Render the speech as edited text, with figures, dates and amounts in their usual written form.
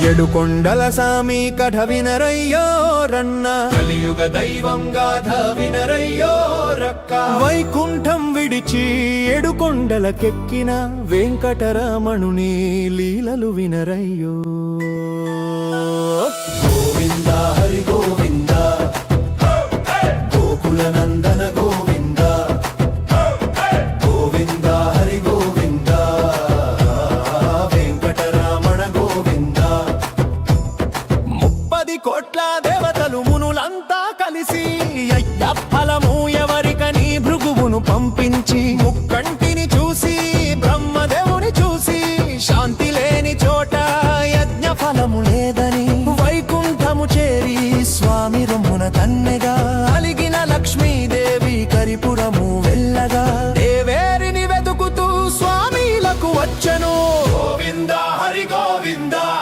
ఏడుకొండల సామి కథ వినరయ్యో రన్న కలియుగ దైవం గాథ వినరయ్యో రక్క వైకుంఠం విడిచి ఏడుకొండలకెక్కిన వెంకటరమణుని లీలలు వినరయ్యో గోవింద హరి గోవింద గోకుల నందన గోవింద గోవింద హరి గోవింద వెంకటరమణ గోవింద 30 కోట్ల దేవతలు మునులంతా కలిసి అయ్యప్పలము ఎవరికని భృగువును పంపించి ముక్కంటి